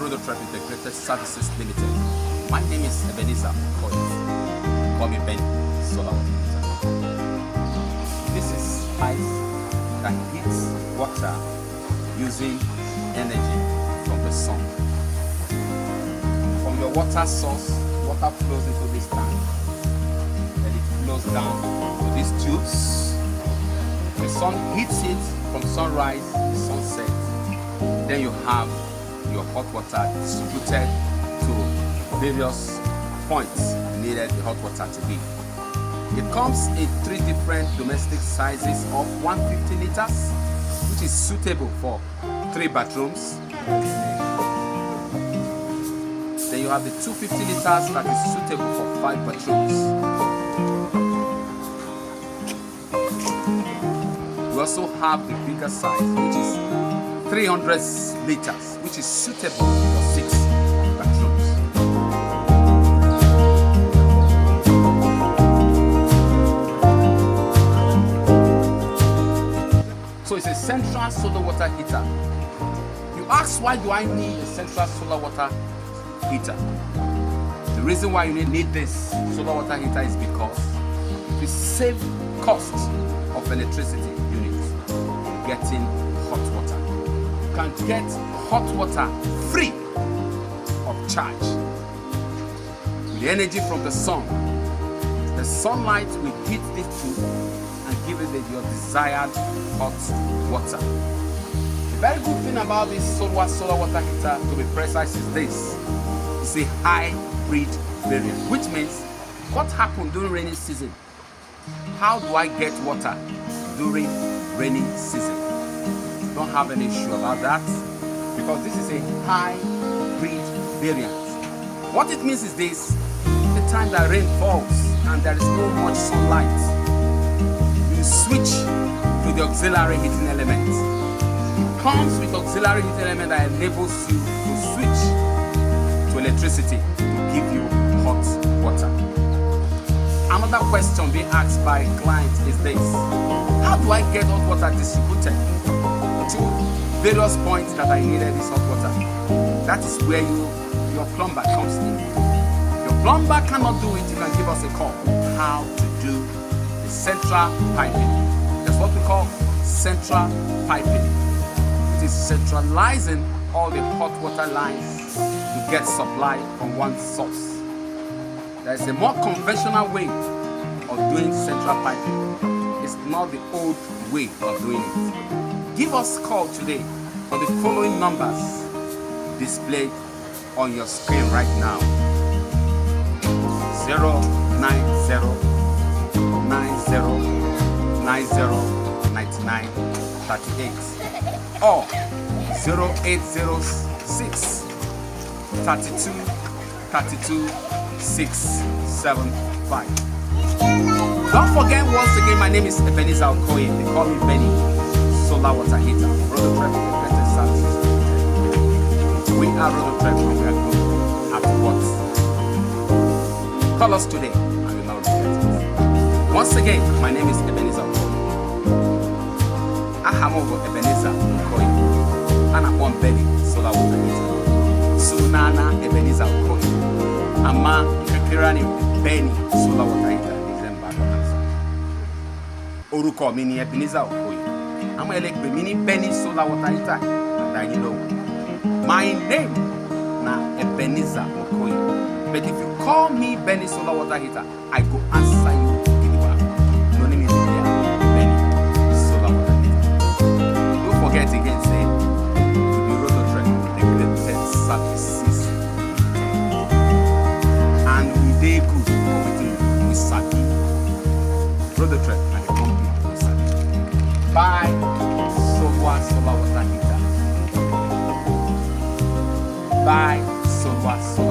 RODOTREP Integrated Services Limited. My name is Ebenezer Okoye. Call me Ben Solar Water. This is ice that heats water using energy from the sun. From your water source, water flows into this tank. Then it flows down to these tubes. The sun heats it from sunrise to sunset. Then you have your hot water distributed to various points needed the hot water to be. It comes in 3 different domestic sizes of 150 liters, which is suitable for 3 bathrooms. Then you have the 250 liters that is suitable for 5 bathrooms. We also have the bigger size, which is 300 liters, which is suitable for 6 bathrooms. So it's a central solar water heater. You ask, why do I need a central solar water heater? The reason why you need this solar water heater is because it will save cost of electricity units getting hot water. You can get hot water free of charge. With the energy from the sun, the sunlight will hit this tube and give it your desired hot water. The very good thing about this SOLWAH solar water heater, to be precise, is this. It's a hybrid variant, which means what happened during rainy season? How do I get water during rainy season? Don't have any issue about that, because this is a hybrid variant. What it means is this: the time that rain falls and there is no much sunlight, you switch to the auxiliary heating element. It comes with auxiliary heating element that enables you to switch to electricity to give you hot water. Another question being asked by clients is this: how do I get hot water distributed to various points that I needed this hot water? That is where your plumber comes in. If your plumber cannot do it, you can give us a call. How to do the central piping. That's what we call central piping. It is centralizing all the hot water lines to get supply from one source. There is a more conventional way of doing central piping. It's not the old way of doing it. Give us a call today on the following numbers displayed on your screen right now: 09090909938 or 0806 32 32 675. Don't forget, once again, my name is Ebenezer Okoye. They call me Benny Solar Water Heater. RODOTREP Integrated Services. We are RODOTREP and we are good at what? Call us today and we will regret it. Once again, my name is Ebenezer Okoye. I am over Ebenezer Okoye and I'm one Benny Solar Water Heater. Sunana Ebenezer Okoye. Ama Kekirani Benny Solar Water Heater. Orúkọ mi ni Ebenezer Okoye. I'm a mini Benny Solar Water Heater. And you know, my name na Ebenezer Okoye. But if you call me Benny Solar Water Heater, I go answer you. No name is Benny Solar Water Heater. Don't forget again, say to be RODOTREP Integrated Services. And we dey good for wetin we sabi. RODOTREP and the company we sabi. Buy SOLWAH solar water heater. Buy SOLWAH solar